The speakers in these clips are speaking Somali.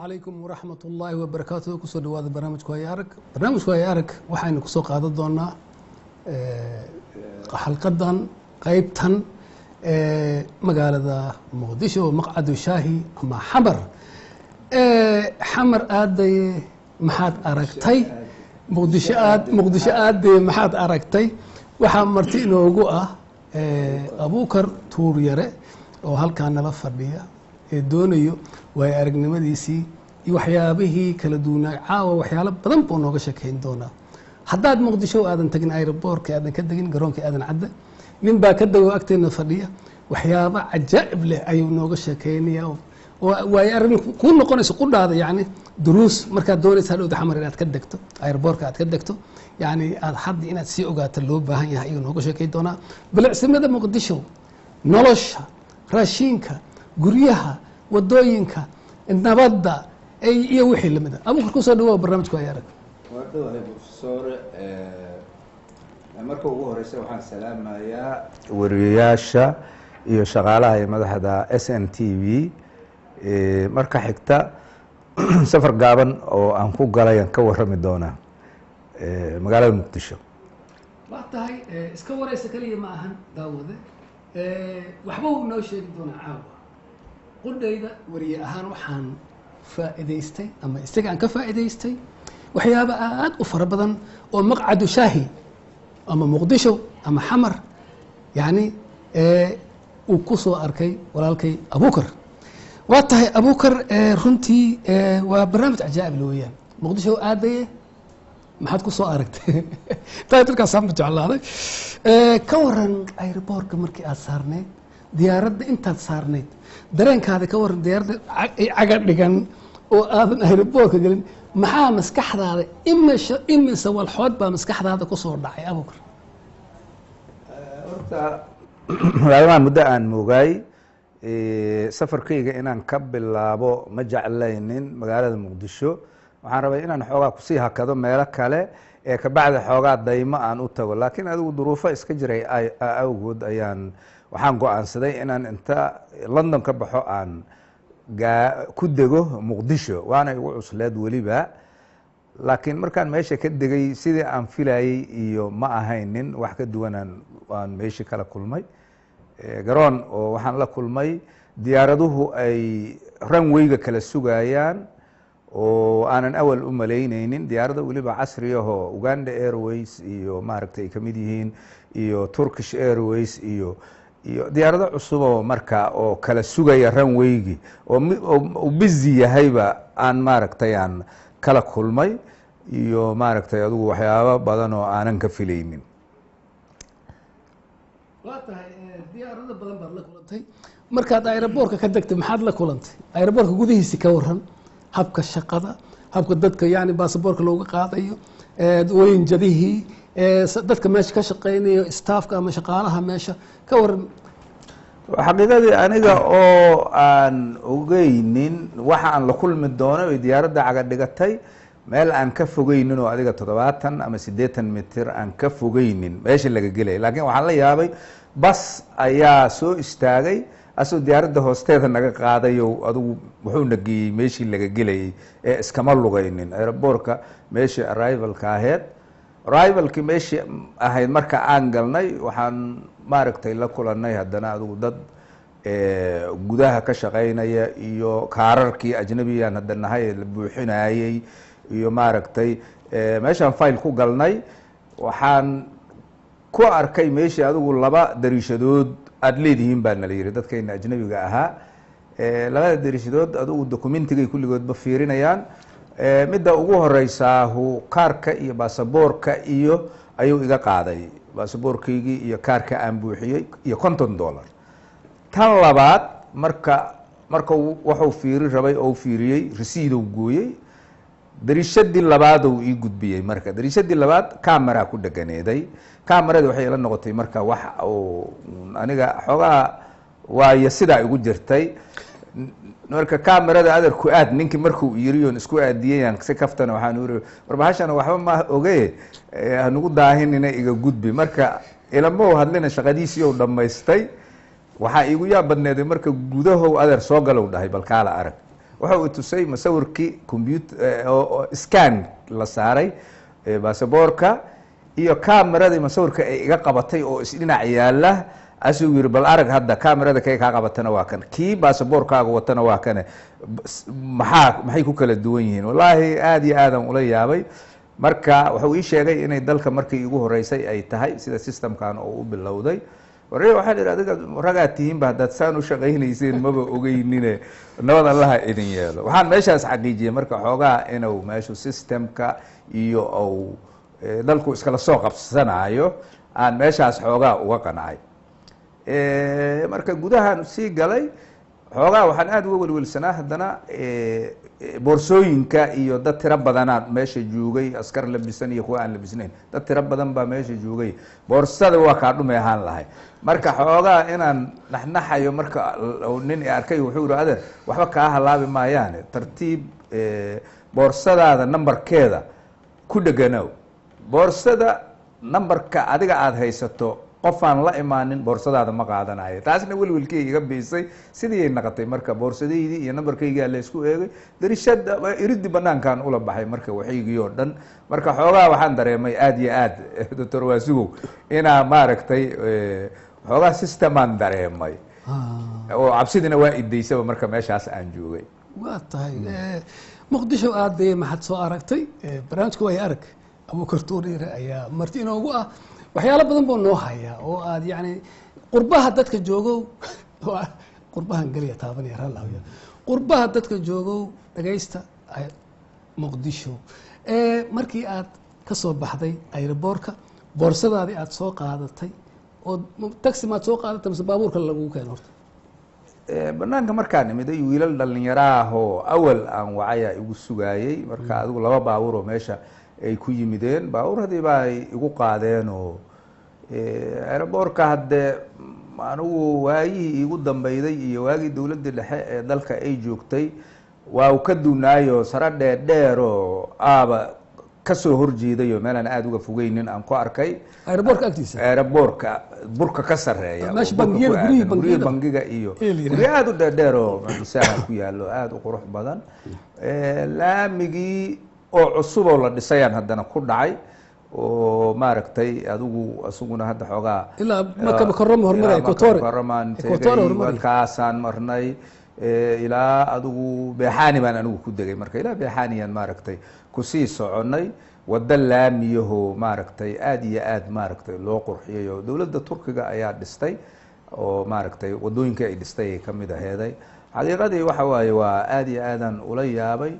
عليكم ورحمة الله وبركاته. كسر دواد برنامج كويارك. برنامج كويارك وحين كسوق هذا الضنا حلقة قيبتن مقالة مقدشو مقعد شاهي مع حمر حمر آدي محاد أركتي مقدش آدي محاد أركتي وحمرتي نوجوه أبوكر توريره وهل كان لفردية دونيو وأرجنمديسي وحيابه كلا دونا عاو وحياله بدن بونوغا شكين دونا حداد مقدشو آدن تجن أيربور كآدن كدجن جرون كآدن عدة من باكدو أكتر فردية وحيابه عجائب له أيو نوغا شكينيا ويأرن كل نقول سقول هذا يعني دروس مركز دوري سهلو ده حمر إنها تكدكتو أيربور كأتكدكتو يعني هذا حد إنها تسيء قات اللوب بهاي أيو نوغا شكين دونا بالعكس ماذا مقدشو نولشها راشينكا قريها ودوينكا النبضة أي وحي لمده أبو كركوسة دوا برنامج كويارك وردوا هاي بفصور مركو وهو رئيسي وحان سلام يا ورياشة iyo shaqaalaha ee madaxda SNTV marka xigta safar gaaban oo aan ku galay aan ka warrami doonaa magaalada Muqdisho waatahay iska waraysa kaliya ma ahan daawade waxba uu noo sheegi doonaa caawa qudayda wariye ahaan waxaan faa'iideystay ama isaga aan ka faa'iideystay waxyaabo aad u fara badan oo maqcadu shaahi ama Muqdisho ama xamar yani uu ku soo arkay walaalkay Abuukar waa tahay Abuukar runtii waa barnaamij ajaa'ib weeyaan Muqdisho aaday maxaad ku soo aragtay taayirka saamta jeclaaday ka waran airportka markii aad saarneed diyaaradda intaad saarneed dareenkaada ka waran diyaaradda caga dhigan oo aadan airportka galin maxaa maskaxdaada imise walxood baa maskaxdaada ku soo dhacay Abuukar horta maalmahan muddo aan moogay safarkayga inaan ka bilaabo ma jeclaynin magaalada Muqdisho waxaan rabay inaan xoogaa ku sii hakado meelo kale ee ka bacda xoogaa daymo aan u tago laakiin adigu duruufo iska jiray awgood ayaan waxaan go'aansaday inaan inta London ka baxo aan ku dego Muqdisho waana igu cusleed waliba laakiin markaan meesha ka degay sidii aan filayay iyo ma ahaynin wax ka duwanaan waan meesha kala kulmay garoon oo waxaan la kulmay diyaaraduhu ay runway-ga kala sugayaan oo aanan awal u malaynaynin diyaarada waliba casri ah oo Uganda Airways iyo maaragtay kamid yihiin iyo Turkish Airways iyo diyaarado cusub oo marka oo kala sugaya runway-gi oo busy yahayba aan maaragtay aan kala kulmay iyo maaragtay adigu waxyaabo badan oo aanan ka filaynin waatahay diyaarado badan baad la kulantay markaad airportka ka degtay maxaad la kulantay airportka gudihiisa ka waran habka shaqada habka dadka yani baasaboorka looga qaadayo weynjadihii dadka meesha ka shaqeynayo staafka ama shaqaalaha meesha ka waran xaqiiqadii aniga oo aan ogeynin waxa aan la kulmi doono ee diyaaradda caga dhigatay meel aan ka fogeynin oo adiga 70 ama 80 mitir aan ka fogeynin meesha laga gelay laakiin waxaan la yaabay bas ayaa soo istaagay asoo diyaaradda hoosteeda naga qaadayo adigu wuxuu nagiyay meeshii laga gelayay ee iskama lugaynin airportka meeshii arrivalka arrivalki meeshii ahayd marka aan galnay waxaan maaragtay la kulanay haddana adigu dad gudaha ka shaqeynaya iyo kaararkii ajnabiyaan hadda nahay la buuxinayay iyo maaragtay meeshaan file ku galnay waxaan ku arkay meeshii adigu laba dariishadood aad leedihiin baa nala yiri dadkayna ajnabiga ahaa labada dariishadood adigu documentigay kulligoodba fiirinayaan midda ugu horeysaahu kaarka iyo baasaboorka iyo ayuu iga qaaday baasaboorkaygii iyo kaarka aan buuxiyey iyo $50 tan labaad marka wuxuu fiiri rabay oo fiiriyey rasiid uu gooyey dariishadii labaad uu ii gudbiyey marka dariishadii labaad camera ku dhaganeeday camerada waxay la noqotay marka wax oo aniga xogaa waayo sida igu jirtay marka camerada adarku aad ninkii markuu yiriyoon isku aadiyeen si kaftana waxaan u warbahashan waxba ma ogey anugu daahinina iga gudbi marka ilamo hadlina shaqadiisii oo dhamaystay waxa igu yaab badneeday marka gudahow adar soo galow dhahay bal kaala arag waxa uu tusay masawirkii computer oo scan la saaray baasaboorka iyo kaameradii masawirka ay iga qabatay oo isdhinac yaala asuu yiri bal arag hadda kaamerada kay ka qabatana waa kan kii baasaboorkaaga watana waa kan maxay ku kala duwan yihiin wallahi aad iyo aadan ula yaabay marka wuxuu ii sheegay inay dalka markii ugu horeysay ay tahay sida systemkan oo u bilowday waree waxaan idhi adiga ragaa tihiinba haddaad saan u shaqaynayseen maba ogeynine nabad allaha idin yeelo waxaan meeshaas xaqiijiyey marka xoogaa inuu meeshu systemka iyo uu dalku iskala soo qabsanayo aan meeshaas xoogaa uga qancay marka gudahan sii galay xoogaa waxaan aad uga welwelsanaa haddana boorsooyinka iyo dad tiro badanaa meesha joogay askar labisan iyo kuwa aan labisnayn dad tiro badan baa meesha joogay boorsada waa kaa dhumay ahaan lahay marka xoogaa inaan naxnaxayo marka nin arkay wuxuu yihi adeer waxba kaa halaabi maayaane tartiib boorsadaada nambarkeeda ku dheganow boorsada nambarka adiga aada haysato qofaan la imaanin boorsadaada ma qaadanayo taasna welwelkii iga biisay sidii ay naqatay marka boorsadaydii iyo nambarkaygaa la isku eegay darishada iriddi banaankan ula baxay marka waxaygii oo dhan marka xoogaa waxaan dareemay aad iyo aad doctor waasugow inaa maaragtay xoogaa systemaan dareemay oo cabsidina waa idaysaba marka meeshaas aan joogay waa tahay muqdisho aadee maxaad soo aragtay barnaamijka way arag abuukar tuuriire ayaa marti inoogu ah waxyaalo badan buu noo hayaa oo aad yani qurbaha dadka joogow qurbahan geliya taabanaya raalaawiya qurbaha dadka joogow dhagaysta muqdisho markii aad ka soo baxday aeroboorka boorsadaadii aad soo qaadatay oo taxi maad soo qaadatay mise baabuurka lagu keeno horta banaanka markaan imiday wiilal dhalinyaraahoo awal aan wacaya igu sugaayey marka adigu laba baabuur oo meesha ay ku yimideen baabuuradii baa ay igu qaadeen oo aeroboorka haddee anigu waagihii igu dambeyday iyo waagii dowladdii dhexe ee dalka ay joogtay waa u ka duunaayo sare dheerdheer oo aaba kasoo horjeedayo meelaan aada uga fogeynin aan ku arkay aeroboorka agtiisa aeroboorka burka ka sareeya guryihi bangiga iyo guryo aada u dheerdheer oo madisaaha ku yaalo aada u qurux badan laamigii oo cusub oo la dhisayaan haddana ku dhacay oo maaragtay adigu isaguna hadda xoogaa ilaa maka mukarama hormaray kaasaan marnay ilaa adigu beexaani baan anigu ku degay marka ilaa beexaaniyaan maaragtay kusii soconay waddo laamiyaho maaragtay aada iyo aad maaragtay loo qurxiyay oo dowladda turkiga ayaa dhistay oo maaragtay waddooyinkai ay dhistay ay kamid aheeday xaqiiqadii waxa waaye waa aada iyo aadan ula yaabay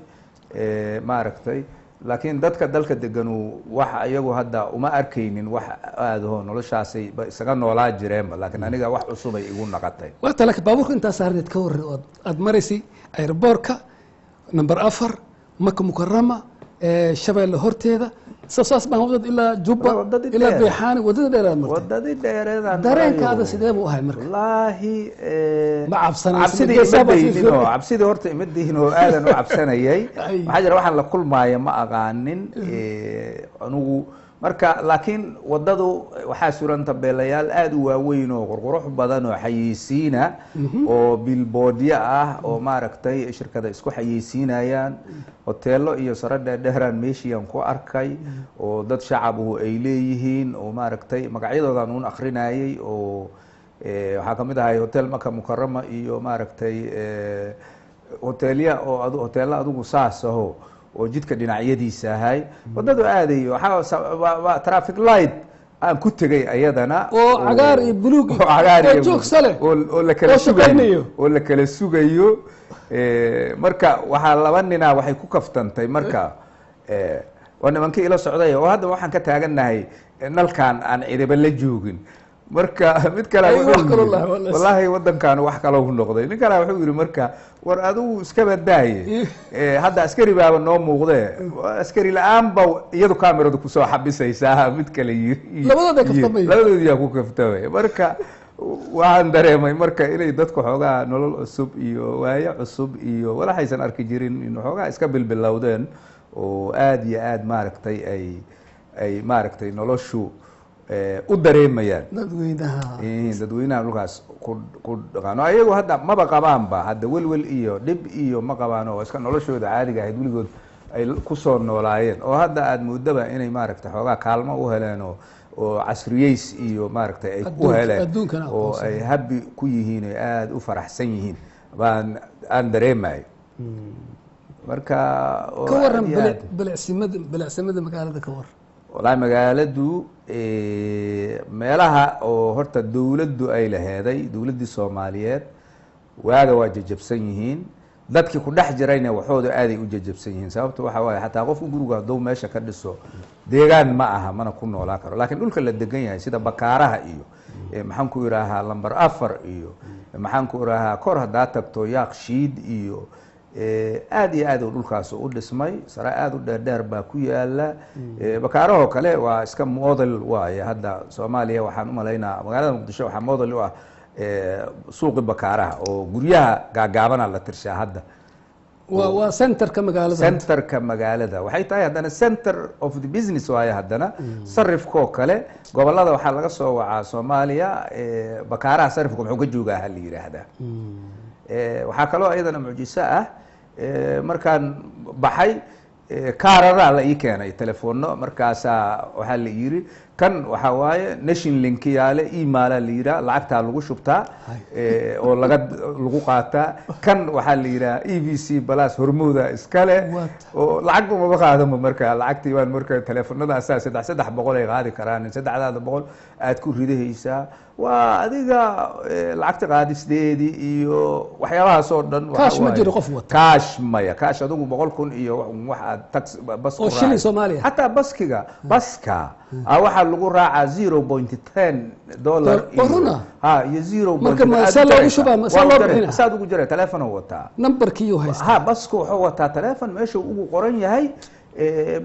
maaragtay laakiin dadka dalka deganu wax iyagu hadda uma arkaynin wax aadaho noloshaasay isaga noolaa jireenba laakiin aniga wax cusubay igu naqatay wata laakiin baabuurka intaas saarneed ka warri oo aada maraysay aeroboorka number 4 maka mukarama shabeelle horteeda saas baan wadad ilaa jubba ilaa beexaani wadada dheeraad martay wadadii dheereedaan dareenkaada sidee buu ahay marka wallaahi ma cabsidii horta imadihin oo aadan u cabsanayay waxaa jira waxaan la kulmaaya ma aqaanin anigu marka laakiin wadadu waxaa suran tabeelayaal aada u waaweyn oo qurqurux badan oo xayeysiina oo bilboodyo ah oo maaragtay shirkada isku xayeysiinayaan hoteelo iyo sare dheerdheeraan meeshiiaan ku arkay oo dad shacabuhu ay leeyihiin oo maaragtay magacyadoodan uun akrinayay oo waxaa kamid ahay hotel maka mukarama iyo maaragtay hoteelya oo hoteella adigu saas aho oo jidka dhinacyadiisa ahay wadadu aaday waxaa traffic light aan ku tegay ayadana oo cagaar iyo buluug oo cagaar iyo joogsa leh oo la kala sugayo oo la kala sugayo marka waxaa laba ninaa waxay ku kaftantay marka waa nimankii ila socday oo hadda waxaan ka taagannahay nalkan aan cidiba la joogin marka mid kale wallaahi wadankan wax kalo noqday nin kale wuxuu yihi marka war adigu iska badaaye hadda askari baaba noo muuqdee askari la-aan ba iyadu kameradu kusoo xabisaysaa mid kale yiri labadoodiyaa ku kaftamay marka waxaan dareemay marka inay dadku xoogaa nolol cusub iyo waayo cusub iyo walaxaysan arki jirin in xoogaa iska bilbilowdeen oo aada iyo aad maaragtay ay maaragtay noloshu u dareemayaan dadweynaha dadweynaha dhulkaas ku dhaqaano ayagu hadda maba qabaanba hadda welwel iyo dhib iyo ma qabaan oo iska noloshooda caadiga ahayd weligood ay kusoo noolaayeen oo hadda aad moodaba inay maaragtay xoogaa kaalmo u heleen oo casriyeys iyo maaragtay ay u heleen oo ay habi ku yihiin oo aada u faraxsan yihiin aan dareemayo marka ka waran bilicsimada magaalada ka war walahi magaaladu meelaha oo horta dawladdu ay laheeday dawladdii soomaaliyeed waaga waa jajabsan yihiin dadkii ku dhex jirayna waxooda aaday u jajabsan yihiin sababto waxa waaye xataa qofku guriga hadduu meesha ka dhiso deegaan ma aha mana ku noolaa karo laakiin dhulka la degan yahay sida bakaaraha iyo maxaan ku idhaahaa lamber 4 iyo maxaan ku idhaahaa kor haddaa tagto yaaqshiid iyo aad iyo aad dhulkaas u dhismay sare aad u dheerdheer baa ku yaala bakaarahoo kale waa iska model waaye hadda soomaaliya waxaan u malaynaa magaalada muqdisho waxaa model u ah suuqi bakaaraha oo guryaha gaagaabana la tirshaa hadda waa centerka magaalada centerka magaalada waxay tahay haddana center of the business waaye haddana sarifkoo kale gobolada waxaa laga soo wacaa soomaaliya bakaaraha sarifka muxuu ka joogaa ha la yidhaahdaa waxaa kaloo iyadana mucjiso ah markaan baxay kaararaa la ii keenay telefono markaasaa waxaa la yiri kan waxaa waaye nation link yaale emaila la yiraa lacagtaa lagu shubtaa oo lagu qaataa kan waxaa la yiraa EVC plus hormooda iskale oo lacag uma qaadamo marka lacagtii waan marka telefonadaasaa 300 ay qaadi karaan 300 aad ku ridahaysaa waa adiga lacagta qaadisteedii iyo waxyaabahaas oo dhan kaash ma jiro qof wata kaash maya kaash adigu 100,000 iyo wax aad tax bas oo shilin Soomaaliya hatta baska waxa lagu raacaa 0.10 dollar iyo 0. marka ma soo shuba ma soo bixina saad ugu jiray telefoon wataa numberkii uu haysta basku wuxuu wataa telefoon meesha ugu qoran yahay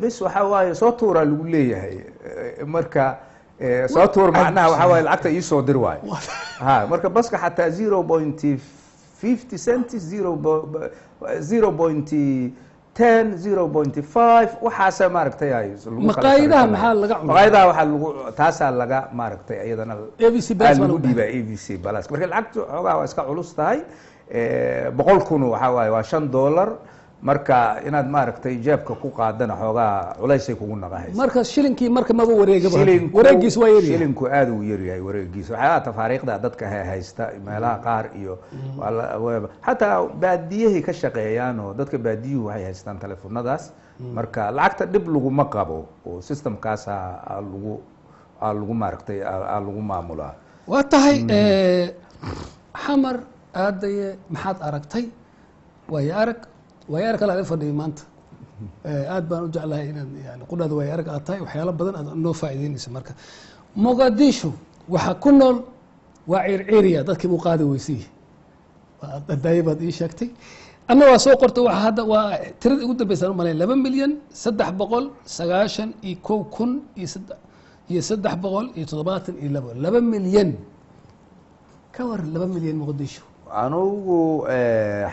bis waxa waaye soo tuura lagu leeyahay marka soo tuur macnaha waxa waaye lacagta ii soo dir waay marka baska xataa 0.50 cents 0.5 waxaas maaragtay ay maqaayadaha maxaa laga cunaa maqaayadaha waxa lagu taasaa laga maaragtay iyadana ABC Plus lagu dhiibaa ABC Plus marka lacagtu xogaa waa iska culus tahay 100,000 waxa waaye waa $5 marka inaad maaragtay jeebka ku qaadana xogaa culaysay kugu naqahay marka shilinkii marka maba wareegaba wareegiis waa yar shilinku aad u yar yahay wareegiis waxa tafaariiqda dadka haysta meelaha qaar iyo hatta baadiyihii ka shaqeeyaan oo dadka baadiyuhu waxay haystaan telefoonadaas marka lacagta dib lagu ma qabo oo systemkaas lagu maaragtay lagu maamulaa waa tahay xamar aadaye maxaad aragtay way arag kala fadhiyo maanta aad baan u jeclahay inaad yani qudhaada way arag aad tahay waxyaalo badan aad noo faa'iideynaysa marka Mogadishu waxa ku nool waa circiriya dadkii uu qaadi weysii daybaad ii sheegtay anna waa soo qortay waxa hadda waa tirada ugu dambaysan malay 2,991,372 2 milyan ka war 2 milyan Mogadishu anugu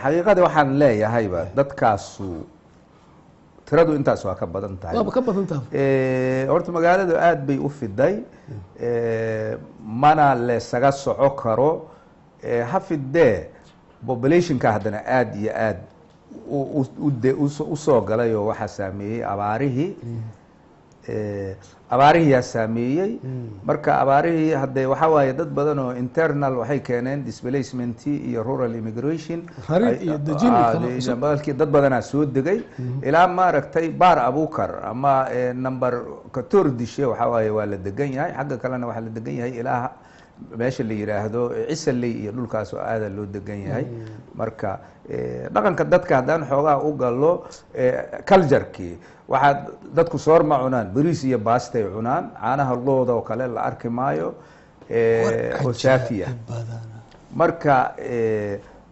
xaqiiqada waxaan leeyahayba dadkaasu tiradu intaas waa ka badan tahay horta magaaladu aad bay u fiday mana leesaga soco karo ha fidee populationka haddana aad iyo aad u soo galay oo waxaa saameeyey abaarihii yaa saameeyey marka abaarihii hadde waxaa waaye dad badan oo internal waxay keeneen displacement iyo rural immigration dad badanaa soo degay ilaa maaragtay baar abukar ama number 14 dishe waxaa waaye waa la degan yahay xagga kalena waxaa la degan yahay ilaa meesha la yiraahdo cisaley iyo dhulkaas oo aad loo degan yahay marka dhaqanka dadka haddaan xoogaa u galo culture-kii waxaad dadku soorma cunaan bariis iyo baastay cunaan caanaha looda oo kale la arki maayo oo saafiya marka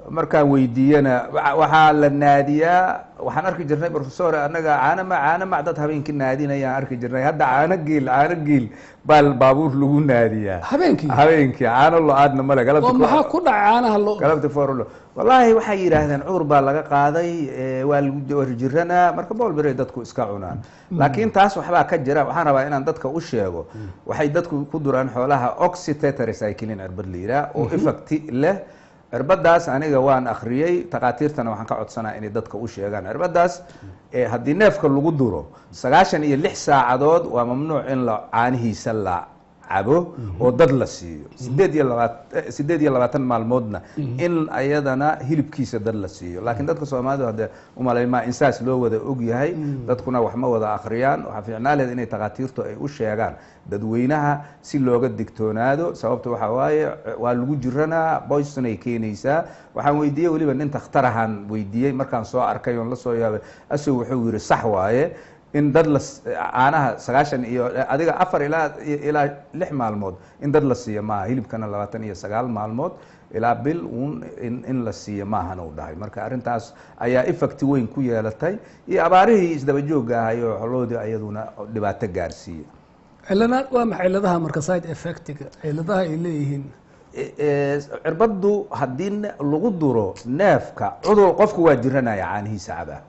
markaan weydiiyana waxaa la naadiyaa waxaan arki jirnay professor anaga caana dad habeenkii naadinayaan arki jirnay hadda caano geel baa baabuur lagu naadiyaa habeenkii caano lo-aadna male oo maxaa ku dhaca caanaha lo galabta forlo wallaahi waxay yidhaahdeen cudur baa laga qaaday waa lagu jiranaa marka boolbere dadku iska cunaan laakiin taas waxbaa ka jira waxaan rabaa inaan dadka u sheego waxay dadku ku duraan xoolaha oxytetracycline cirbad la yidhaah oo effecti leh cirbadaas aniga waan akhriyey takhaatiirtana waxaan ka codsanaa inay dadka u sheegaan cirbadaas haddii neefka lagu duro 96 saacadood waa mamnuuc in la caanihiisa la cabo oo dad la siiyo 28 maalmoodna in ayadana hilibkiisa dad la siiyo laakiin dadka Soomaalidu hadda umalaymaa insaas loo wada og yahay dadkuna wax ma wada akhriyaan waxa fiicnaa leh inay takhaatiirtu ay u sheegaan dadweynaha si looga digtoonaado sababta waxa waaye waa lagu jiranaa poison ay keenaysaa waxaan weydiiyey waliba nin takhtar ahaan weydiiyey markaan soo arkay oo la soo yaabay asoo wuxuu yiri sax waaye in dad la caanaha 9 iyo adiga 4 ilaa 6 maalmood in dad la siiyo ma hilibkana 29 maalmood ilaa bil in la siiyo ma ahan uu dhahay marka arintaas ayaa effect weyn ku yeelatay iyo abaarihii isdaba joogga ah iyo xoloodii ayaduna dhibaato gaarsiiyay ciladaha waa maxay ciladaha marka side effect-ga ciladaha ay leeyihiin cirbadu haddii lagu duro neefka cudur qofku waa jiranaya caanihiisa cabaa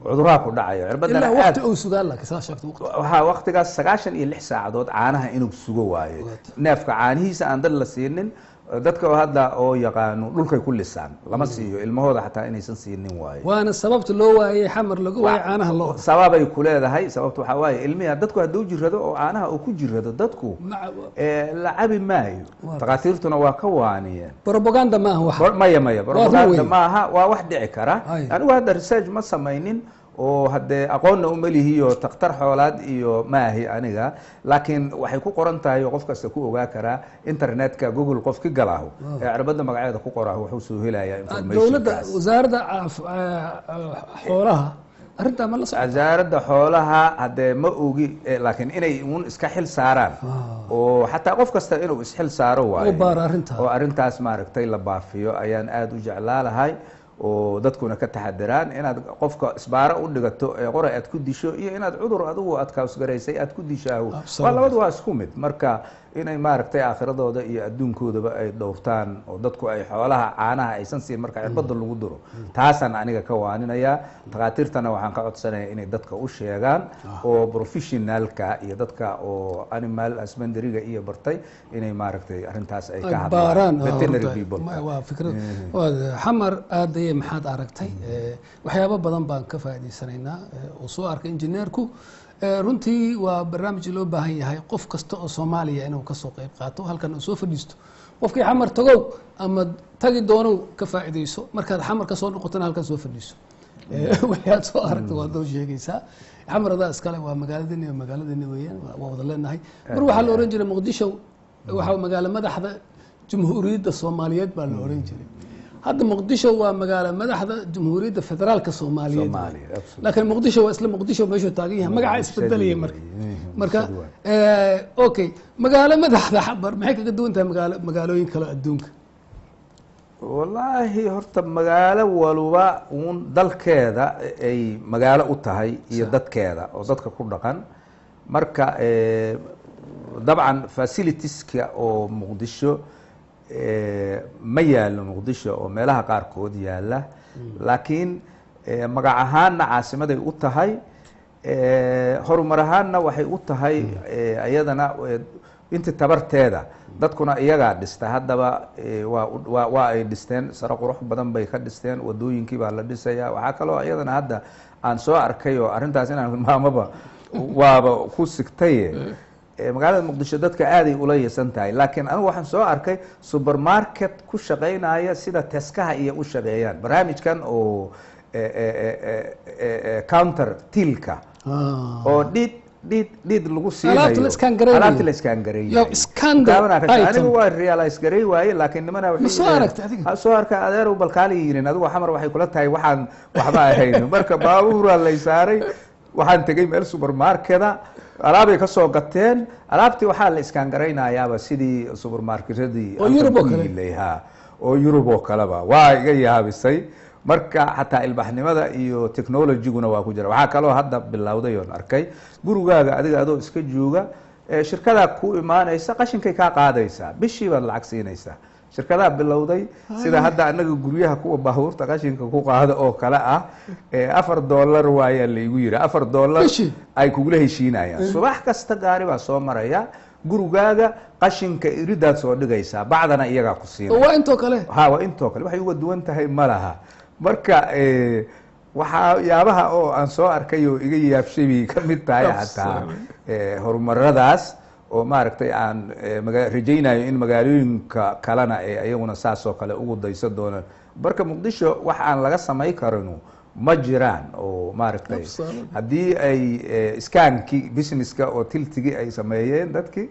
cudurraa ku dhacaya cirbadana waqti uu sugaa laakiin saa sheegto waxa waqtigaas 96 saacadood caanaha inuu sugo waayo neefka caanihiisa aan dad la siinin dadka hadda oo yaqaano dhulkay ku lisaan lama siiyo ilmahooda xataa inaysan siinin waayo waana sababta loo waayay xamar lagu waayay caanaha loo sababay ku leedahay sababta waxa waaye ilmiha dadku hadduu jirado oo caanaha uu ku jirado dadku la cabi maayo takhaatiirtuna waa ka waaniyeen propaganda ma aha wax maya propaganda ma aha waa wax dhici kara anigu hadda research ma samaynin oo hadde aqoonna uma lihiyo takhtar xoolaad iyo maahi aniga laakiin waxay ku qoran tahay qof kasta ku ogaa karaa internetka google qof ka galaaho ee cirbada magaceeda ku qoraa wuxuu soo helayaa information dawladda wasaaradda xoolaha arinta ma la socdo wasaaradda xoolaha hadde ma ogi laakiin inay uun iska xil saaraan oo xataa qof kasta inuu isxil saaro waayo oo arintaas maaragtay la baafiyo ayaan aad u jeclaalahay oo dadkuna ka taxadiraan inaad qofka isbaaro u dhigato ee qora aad ku disho iyo inaad cudur adigu aad kaasgaraysay aad ku dishaaho waa labadu waa isku mid marka inay maaragtay aakhiradooda iyo adduunkoodaba ay dhowrtaan oo dadku ay xoolaha caanaha aysan siin marka cirbada lagu duro taasaan aniga ka waaninayaa takhaatiirtana waxaan ka codsanayaa inay dadka u sheegaan oo professionalka iyo dadka oo animal husbandry-ga iyo bartay inay maaragtay arrintaas ay ka hadlaan veterinary people waa fikrad xamar aadayay maxaad aragtay waxyaabo badan baan ka faa'iideysanaynaa oo soo arkay injineerku runtii waa barnaamij loo baahan yahay qof kasta oo Soomaaliya inuu ka soo qayb qaato halkan uu soo fadhiisto qofkii xamar tagow ama tagi doono ka faa'iideyso markaad xamar ka soo noqotana halkan soo fadhiiso waxaad soo aragtay waa doo sheegaysaa xamarada iskale waa magaaladeenna weeyaan waa wada leenahay mar waxaa la oran jiray Muqdisho waxa magaalo madaxda Jamhuuriyadda Soomaaliyeed baa la oran jiray hadda Muqdisho waa magaalo madaxda Jamhuuriyadda Federaalka Soomaaliyeed laakiin Muqdisho waa isla Muqdisho meesha taagan yahay magaca isbedelay marka okay magaalo madaxda xabar maxay kaga duwan tahay magaalooyin kale adduunka wallaahi horta magaalo walba uun dalkeeda ay magaalo u tahay iyo dadkeeda oo dadka ku dhaqan marka dabcan facilitieska oo Muqdisho ma yaalo Muqdisho oo meelaha qaarkood yaala laakiin magac ahaanna caasimaday u tahay horumar ahaanna waxay u tahay ayadana inta tabarteeda dadkuna iyagaa dhista haddaba waa ay dhisteen sare qurux badan bay ka dhisteen wadooyinkii baa la dhisayaa waxaa kaloo iyadana hadda aan soo arkay oo arrintaas inaan maamaba waaba ku sigtay magaalada Muqdisho dadka aad ay ula yeesan tahay laakiin anigu waxaan soo arkay supermarket ku shaqeynaya sida Tescaha iyo u shaqeeyaan barnaamijkan oo counter tilka oo did lagu siinayo alaabta la iskaan gareeyo anigu waa realize gareey waaye laakiin nimana waxay soo arkay adeer u balkaali yihiin adigu xamar waxay kula tahay waxaan waxba ahayn marka baabuura la saaray waxaan tagay meel supermarket-a alaabay ka soo gateen alaabtii waxaa la iskaan garaynayaaba sidii supermarketyadii oo Yurub oo kale oo Yurub oo kaleba waa iga yaabisay marka xataa ilbaxnimada iyo technology-guna waa ku jira waxaa kaloo hadda bilowday oo arkay gurigaaga adiga adoo iska jooga shirkada ku imaanaysa qashinkay ka qaadaysaa bishii baad lacag siinaysaa shirkadaha bilowday sida hadda anaga guryaha kuwa baabuurta qashinka ku qaada oo kale ah $4 waaya la igu yiri $4 ay kugula heshiinayaan subax kasta gaari baa soo maraya gurigaaga qashinka iridaad soo dhigaysaa bacdana iyaga ku siinaya waa intoo kale waa intoo kale waxay uga duwan tahay malaha marka waxaa yaabaha oo aan soo arkay oo iga yaabshay ka mid tahay xataa horumaradaas oo maaragtay aan rajaynayo in magaalooyinka kalena ee ayaguna saas oo kale ugu dayso doonaan marka muqdisho wax aan laga samay karin ma jiraan oo maaragtay haddii ay iskaankii businesska oo tiltigi ay sameeyeen dadkii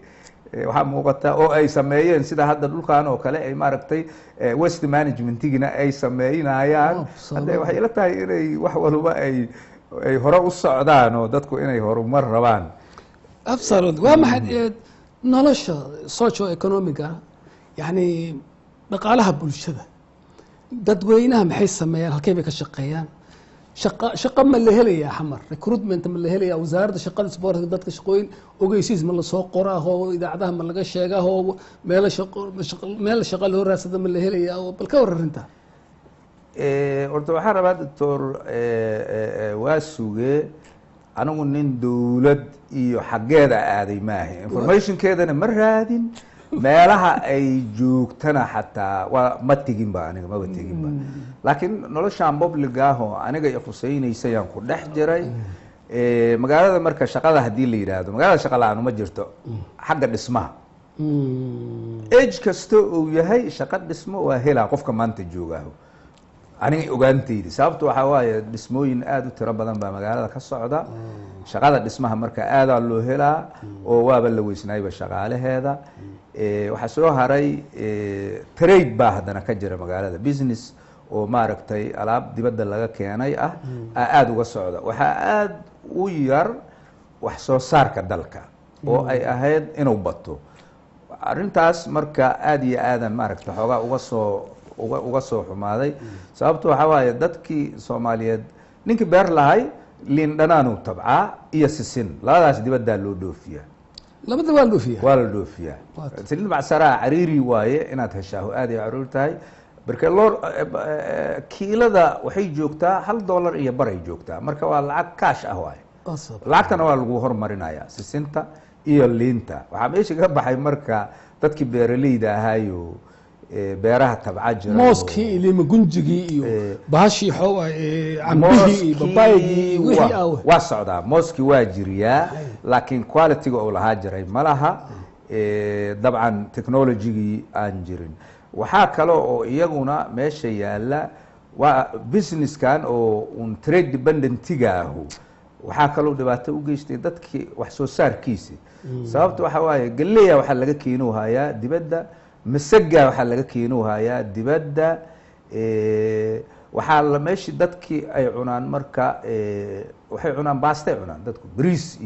waxaa muuqata oo ay sameeyeen sida hadda dhulkan oo kale ay maaragtay waste managementigina ay sameynayaan hadda waxay ila tahay inay wax walba ay hore u socdaan oo dadku inay horumar rabaan absolutely waa maxay nolosha socio economiga yani dhaqaalaha bulshada dadweynaha maxay sameeyaan halkay bay ka shaqeeyaan shaqo ma la helayaa xamar recruitment ma la helayaa wasaaradda shaqada sportka dadka shaqooyin ogeysiis ma la soo qoraa oo idaacadaha ma laga sheegaa oo meel shaqo loo raadsada ma la helayaa oo bal ka wararinta horta waxaan rabaa doctor waa suge anigu nin dawlad iyo xaggeeda aaday maaha informationkeedana ma raadin meelaha ay joogtana xataa waa ma tegin ba aniga maba tegin ba laakiin noloshaan public ah oo aniga i khuseynaysa yaan ku dhex jiray magaalada marka shaqada haddii la yidhaahdo magaalada shaqa la-aan uma jirto xagga dhismaha age kasta uu yahay shaqo dhismo waa helaa qofka maanta joogaaho aniga ogaantaydi sababta waxaa waaye dhismooyin aada u tiro badan baa magaalada ka socda shaqada dhismaha marka aadaa loo helaa oo waaba la weysnaayba shaqaalaheeda waxaa soo haray trade baa haddana ka jira magaalada business oo maaragtay alaab dibadda laga keenay ah aada uga socda waxaa aada u yar wax soo saarka dalka oo ay ahayd inuu bato arrintaas marka aada iyo aadan maaragtay xoogaa uga soo xumaaday sababto waxaa waaye dadkii Soomaaliyeed ninkii beer lahay liin dhanaanu tabcaa iyo sisin labadaas dibadda loo dhoofiyaa labada waa dhoofiyaa waa la dhoofiyaa silid macsaraa cariiri waaye inaad heshaa aad ay caruur tahay marka loo kiilada waxay joogtaa $1 iyo bar ay joogtaa marka waa lacag kaash ah waaye lacagtana waa lagu hormarinayaa sisinta iyo liinta waxaa meesha ka baxay marka dadkii beeraleyda ahaayo beeraha tabca jira mooskii ilima gunjigii iyo baashii xooga cambihii iyo babaygii wixii aw waa socdaa mooskii waa jiriyaa laakiin quality-ga uu lahaa jiray ma laha dabcan technology-gii aan jirin waxaa kale oo iyaguna meesha yaala waa business-kan oo un trade dependent-iga ahu waxaa kaloo dhibaato u geystay dadkii wax soo saarkiisa sababta waxaa waaye galleeya waxaa laga keenu hayaa dibadda masaga waxaa laga keenu hayaa dibadda waxaa la meeshii dadkii ay cunaan marka waxay cunaan baastay cunaan dadku bariis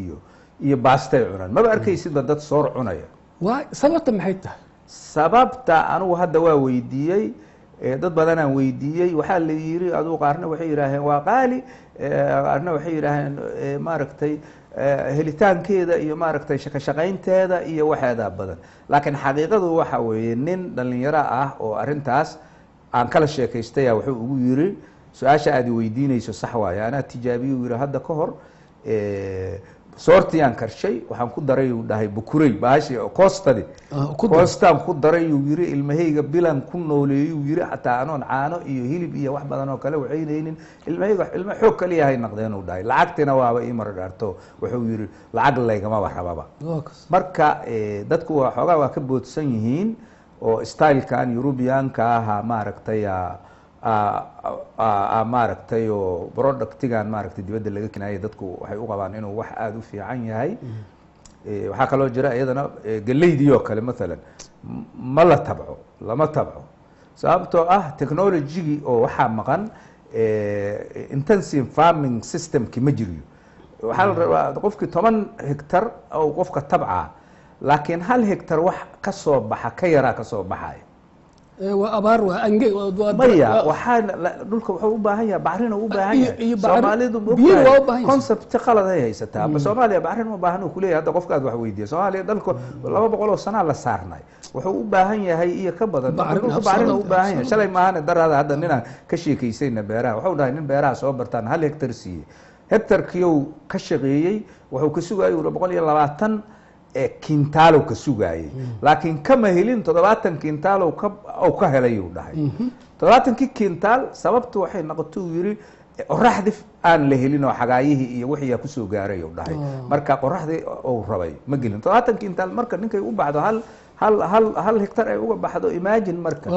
iyo baastay cunaan maba arkaysidba dad soor cunaya waa sababta maxay tahay sababta anigu hadda waa weydiiyey dad badanaan weydiiyey waxaa la yiri aduu qaarna waxay yidhaaheen waa qaali qaarna waxay yidhaaheen maaragtay helitaankeeda iyo maaragtay shaqaynteeda iyo waxeeda badan laakiin xaqiiqadu waxa weeye nin dhalinyaro ah oo arintaas aan kala sheekaystaya wuxuu ugu yiri su-aasha aad weydiinayso sax waaye anaa tijaabiyo yiri hadda ka hor soortiyaan karshay waxaan ku daray uu dhahay bukuray baashi koostadi koostaan ku daray uu yiri ilmahayga bilan ku nooleeyay uu yiri xataa anoon caano iyo hilib iyo wax badan oo kale waxaynaynin ilmahayga ilmo xoog kale yahay naqdeen uu dhahay lacagtina waaba ii mar dhaarto wuxuu yiri lacag laygama warababa marka dadku waa xoogaa waa ka boodsan yihiin oo style-kan European-ka aha maaragtay maaragtay oo productigan maaragtay dibadda laga keenay dadku waxay u qabaan inuu wax aad u fiican yahay waxaa kaloo jira iyadana galeydii oo kale mesela ma la tabco lama tabco sababtoo ah technology oo waxaa maqan intensive farming system-ki ma jiriyo waxaa la rabaa qofkii 10 hektar oo qofka tabca laakiin 1 hektar wax ka soo baxa ka yaraa ka soo baxay وأبار وأنجي maya waxaan dhulka wuxuu u baahan yahay bacrin uu u baahan yahay Soomaalidu concept qalad ay haysataa ba Soomaaliya bacrin u baahan uu kuleeyahay hadda qofka aad wax weydiiyo Soomaaliya dalku 200 sano la saarnay wuxuu u baahan yahay iyo ka badan bacrin u baahan yahay shalay maahan darada hadda ninaan ka sheekaysayna beeraha wuxuu dhahay nin beeraha soo bartaan 1 hektar siiyay hektarkiiu ka shaqeeyay wuxuu ka sugayay 220 kintaal ka sugayay laakiin kama helin 70 kintaal oo ka helay uu dhahay 70 kintaal sababtu waxay noqotay yiri qoraxdi aan la helin oo xagaayihii iyo wixii ku soo gaaray uu dhahay marka qoraxdi oo rabay ma gelin 70 kintaal marka ninkay u baxdo hal hektar ay uga baxdo imagine marka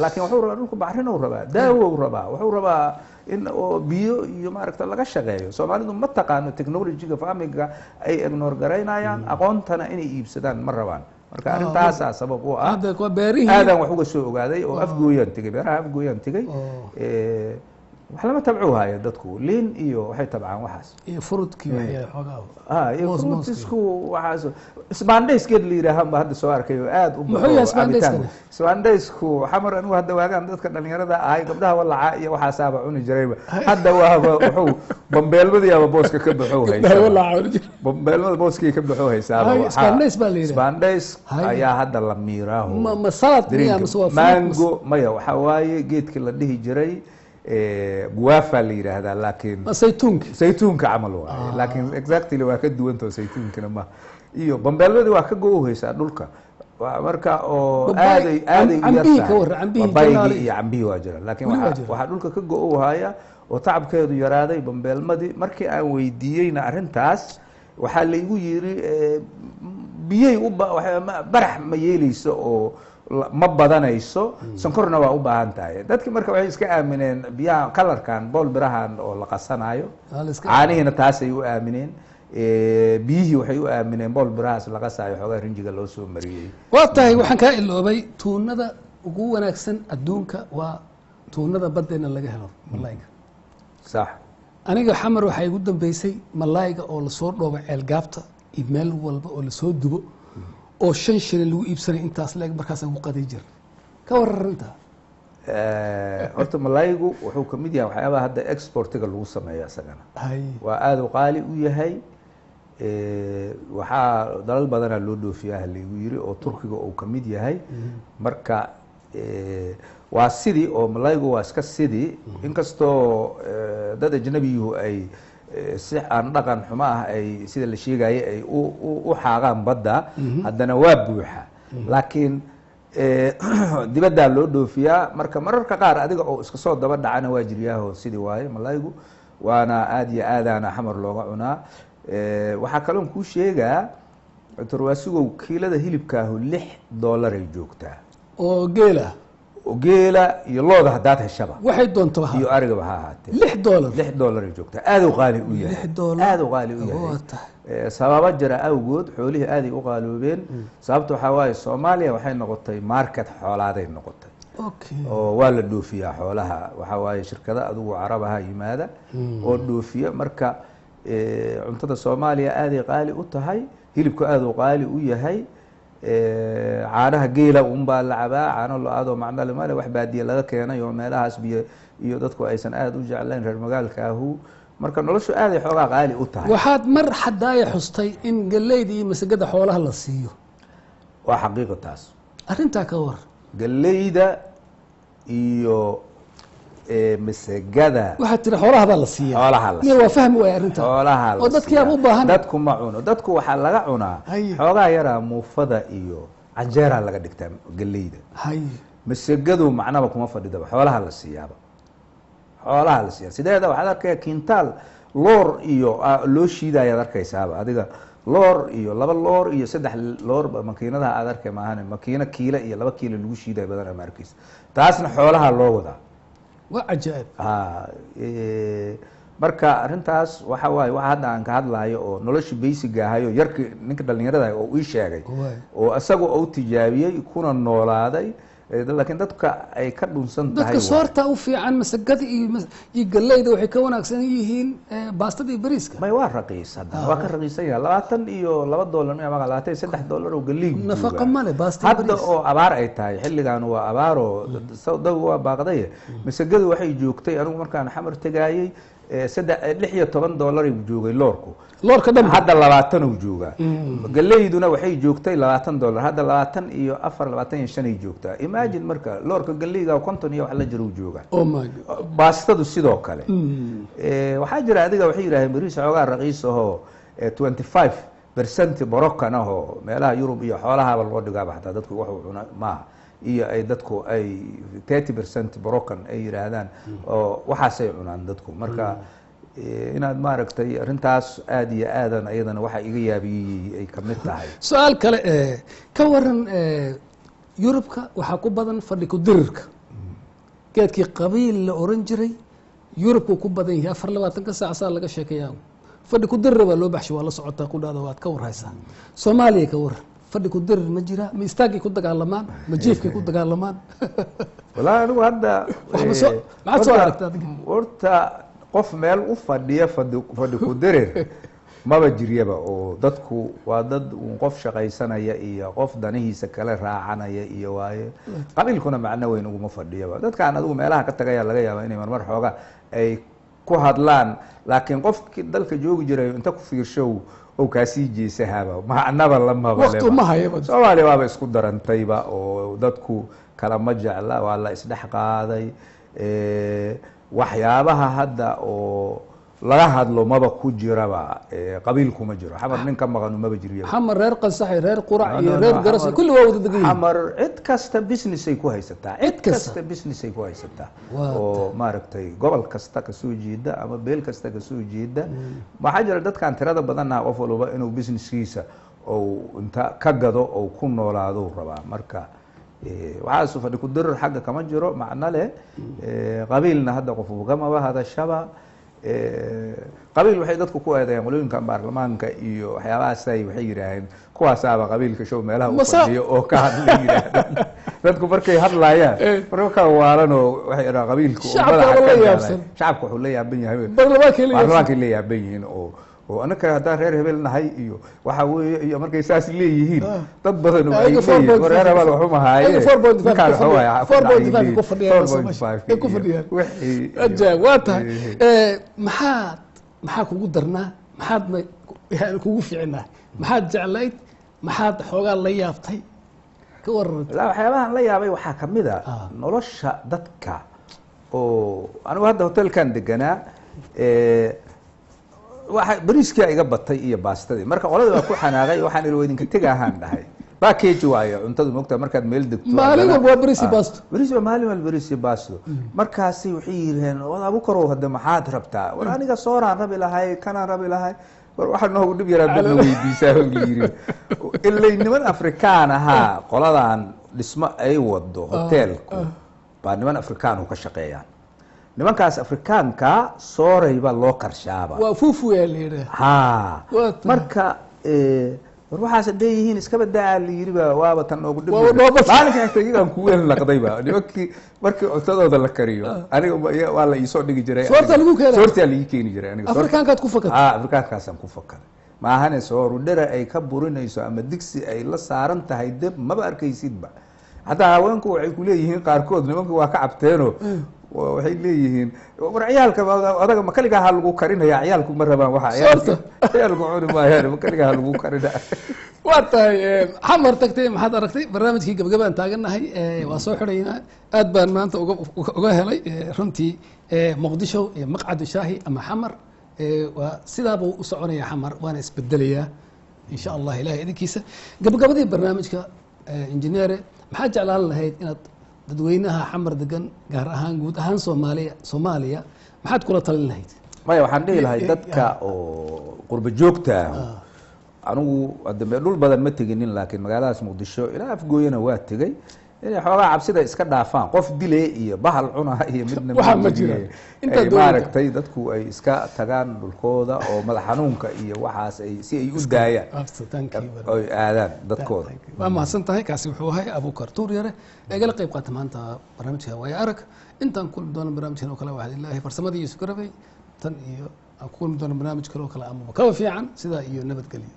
laakiin wuxuu rabaa dhulku bacrin uu rabaa daawo uu rabaa wuxuu rabaa in biyo iyo maaragta laga shaqeeyo Soomaalidu ma taqaano technology-ga farming-ga ay ignore gareynayaan aqoontana inay iibsadaan ma rabaan marka arintaas sabab u ah aadan wax uga soo ogaaday oo afgooyan tigay beeraha afgooyan tigay wax lama tabcuuhayo dadku liin iyo waxay tabcaan waxaas iyo fruitkii waxay xogaa iyo fruitisku waxaas isbaandhayskeed la yiraahdo hadda soo arkay aad u isbaandhaysku xamar anigu hadda waagaan dadka dhalinyarada ay gabdhaha walaaca iyo waxaas aaba cuni jirayba hadda waa wuxuu bambeelmadii aba booska ka baxo haysaa bambeelmada booskii ka baxo haysaa isbaandhays baa la yiraahdaa isbaandhays ayaa hadda la miiraaho ma salad miya mango maya waxa waaye geedkii la dhihi jiray guafa la yiraahdaa laakiin saytuunka camal waaye laakiin exactly waa ka duwan too saytuunkana ma iyo bambeelmadii waa ka goohaysaa dhulka marka oo aaday iyo cambihi waa jira laakiin waxa dhulka ka goohaya oo tacabkeedu yaraaday bambeelmadii markii aan weydiiyeyna arintaas waxaa la igu yiri biyay u barax ma yeelayso oo ma badanayso sankorna waa u baahan tahay dadkii marka waxay iska aamineen biyaha kalarkan bool birahan oo la qasanayo caanihiina taas ay u aamineen biyihii waxay u aamineen bool birahaas la qasayo xogaa rinjiga loo soo mariyay waa tahay waxaan ka iloobay tuunada ugu wanaagsan adduunka waa tuunada badeena laga helo malayga sax aniga xamar waxay ugu dambeysay malayga oo la soo dhoobo ceel gaabta iyo meel walba oo la soo dubo oo 5 shilin lagu iibsanay intaas leeg markaas ugu qaday jir ka wararinta horta malaygu wuxuu ka mid yahay waxyaabaha hadda exportiga lagu sameeyo asagana waa aad u qaali u yahay waxaa dalal badanaa loo dhoofiyaa lagu yiri oo Turkiga uu ka mid yahay marka waa sidii oo malaygu waa iska sidii inkastoo dad ajnabiyuhu ay si aan dhaqan xumo ah ay sida la sheegay ay u xaqaan badda haddana waa buuxa laakiin dibadda loo dhoofiyaa marka mararka qaar adiga oo iska soo daba dhacana waa jiriyaaho sidii waaye malaygu waana aad iyo aadana xamar looga cunaa waxa kale oo ku sheegaa turwaasigow kiilada hilibkaahu $6 ay joogtaa oo geela iyo looda hadaad heshaba waxay doonto iyo arigaba ha ahaatee $6 ay joogtaa aad u qaali u yahay aad u qaali u yahay sababa jira awgood xoolihii aad u qaaloobeen sababtu waxa waaye Soomaaliya waxay noqotay market xoolaaday noqotay oo waa la dhoofiyaa xoolaha waxa waaye shirkada adigu carabaha yimaada oo dhoofiya marka cuntada Soomaaliya aad ay qaali u tahay hilibku aad u qaali u yahay caanaha geela baa la cabaa caano lo-aad oo macno leh male wax baadiye laga keenay oo meelahaas biyo iyo dadku aysan aad u jeclayn reer magaalkaahu marka noloshu aad ay xoogaa qaali u tahay waxaad mar xadaaya xustay in galeeyda iyo masagada xoolaha la siiyo waa xaqiiqo taas arinta ka war galeeyda iyo masagada waxa tira xoolaha la siiyo waa fahmi way arinta oo dadkii u baahan dadku ma cuno dadku waxa laga cunaa xoogaa yara muufada iyo canjeera laga dhigtaa galeeyda masagadu macnaba kuma fadhido xoolaha la siiyaaba sideeda waxa arkay kintaal loor iyo loo shiidayo arkaysaaba adiga loor iyo 2 loor iyo 3 loor makiinadaha aad arkay maahan makiina kiilo iyo 2 kiilo lagu shiidayo badan ama arkaysa taasna xoolaha loo wadaa waa ajaa'ib marka arintaas waxa waaye waxa hadda aan ka hadlayo oo nolosha basic ahayo yarka ninka dhalinyarada oo ii sheegay oo asagu uu tijaabiyay kuna noolaaday laakiin dadka ay ka dhunsan tahay dadka soorta u fiican masagada iyo galeyda waxay ka wanaagsan yihiin baastada iyo bariiska may waa raqiis hadda waa ka raqiisan yahay $22 miya maga $23 oo galeygu nafaqa male baastada hadda oo abaar ay tahay xilligan waa abaaro dad waa baaqday masagadu waxay joogtay anigu markaan xamar tagayay $16 uu joogay loorka dhan hadda 20 uu joogaa galeyduna waxay joogtay $20 hadda 24-25 ay joogtaa imagine marka loorka galeyga 50 iyo wax la jiro uu joogaa oh my god baastadu sidoo kale waxaa jira adiga waxay yiraahdeen bariis xoogaa raqiis ahoo 25% Moroccan ahoo meelaha Yurub iyo xoolaha loo dhigaa xataa dadku wax uu cunaa maaha iyo ay dadku ay 30% Moroccan ay yiraahdaan oo waxaasay cunaan dadku marka inaad maaragtay arintaas aad iyo aadan ayadana waxa iga yaabiyay ay kamid tahay su'aal kale ka waran Yurubka waxa ku badan fadhi ku dirirka geedkii qabiil la oran jiray Yurubku ku badan yahay 24 saac laga sheekayaa fadhi ku dirir baa loo baxshay waa la socotaa ku dhaado waad ka warhaysaa Soomaaliya ka waran fadhi ku dirir ma jira ma istaagay ku dagaalamaan ma jiifkay ku dagaalamaan walaa anigu hadda ma soo aragtaa horta qof meel u fadhiya fadhi ku dirir maba jiriyaba oo dadku waa dad qof shaqaysanaya iyo qof danihiisa kale raacanaya iyo waaye qabiilkuna macna weyn ugu fadhiyaba dadkaan adigu meelaha ka tagaya laga yaabaa inay marmar xooga ay ku hadlaan laakiin qofkii dalka joogi jiray inta ku fiirshow oo kaasii jeesahaba macnaba lamaba waqti ma hayaba Soomaaliya waaba isku darantayba oo dadku kala ma jecla waa la isdhex qaaday waxyaabaha hadda oo laga hadlo maba ku jiraba qabiilku ma jiro xamar nin ka maqan maba jiriyo xamar reer qasaxay reer qurac iyo reer garas kulli waa wada degan xamar cid kasta business ay ku haysataa cid kasta business ay ku haysataa oo maaragtay gobol kasta ka soo jeeda ama beel kasta ka soo jeeda waxa jira dadkan tirada badan ah qof walba inuu businesskiisa oo inta ka gado oo ku noolaado rabaa marka waxaa soo fadhi ku dirir xagga kama jiro macna leh qabiilna hadda qof kama bahada shaba qabiil waxay dadku ku eedeeyaan qolooyinka baarlamaanka iyo waxyaabahaas ay waxay yiraahdeen kuwaasaaba qabiilka show meelaha u fadhiyo oo ka hadlay yiraahdeen dadku markay hadlayaan marka waarano waxay yiraahdeen qabiilku shacabku wuxuu la yaaban yahay baarlamaanka la yaaban yihiin oo anaka hadda reer hebel nahay iyo waxa weeye iyo markay saas leeyihiin dad badan oo ay leeyihiin reer hebel wuxuu mahaayay 4.5 ku fadhiyaan wixii ajaab waa tahay maxaa kugu darnaa maxaad kugu fiicnaa maxaad jeclayd maxaad xoogaa la yaabtay ka waran waxyaabahan la yaabay waxaa kamid ah nolosha dadka oo anigu hadda hotelkan deganaa waxa bariiska iga batay iyo baastadii marka qolada waa ku xanaaqay waxaan ila weydinka tagaahan dhahay package waayo cuntada moogta markaad meel degto maalin walba bariis baasto bariis maalin walba bariis baasto markaasi waxay yiraahdeen wada abu karo hadda maxaad rabtaa war aniga sooraan rabi lahay kana rabi lahay war waxa noogu dib yaraa dad weydiisaa oo yiri ilaa niman Afrikaan aha qoladan dhismo ay wado hotelku baa niman Afrikaan ka shaqeeyaan nimankaas Afrikaanka soorayba loo qarshaaba waa fuufu yeelay marka war waxaas deeyihiin iska badaa la yiriba waaba tan ugu dhib maalinkan tagigan ku weyn laqdayba nimankii markii cutadooda la kariyo aniga waa la ii soo dhigi jiray soorta lagu keeni jiray aniga Afrikaankaad ku fakad Afrikaankaasaan ku fakad ma ahane sooru dhara ay ka burinayso ama digsi ay la saaran tahay dib maba arkaysidba hadaa haweenku waxay ku leeyihiin qaarkood nimanku waa ka cabteeno waxay leeyihiin war ciyaalka adaga ma kaliga ha lagu karinaya ciyaalku ma rabaan waxa ciyaalku cuni maayaan ma kaliga ha lagu karinaya waa tahay xamar tagtay maxaad aragtay barnaamijkii gabagabaan taaganahay waa soo xidhaynaa aad baan maanta uga helay runtii muqdisho maqcad shaahi ama xamar waa sidaaba u soconaya xamar waana isbedelayaa insha Allah ilaahay idinkiisa gabagabadii barnaamijka injineere maxaad jeclaan lahayd inaad dadweynaha xamar degan gaar ahaan guud ahaan Soomaaliya maxaad kula talin lahayd maya waxaan dhihi lahay dadka oo qurba joogta anigu hadda dhul badan ma teginin laakiin magaaladaas Muqdisho ilaa Afgooyana waa tegay inay xoogaa cabsida iska dhaafaan qof dile iyo bahal cuna iyo midna Waxa ma jiraan. Inta ay doonta. maaragtay dadku ay iska tagaan dhulkooda oo madax xanuunka iyo waxaas ay si ay u daayaan oy aadaan dadkooda. waa mahadsan tahay kaasi wuxuu ahay Abuukar Tuur Yare eegala qayb qaata maanta barnaamijka Waayo Arag intaan kulmi doono barnaamijkan oo kale waxaa ilaahay farsamadii Yuusuf Garabay tan iyo aan kulmi doono barnaamij kale oo kale ama ka fiican sida iyo nabadgelyo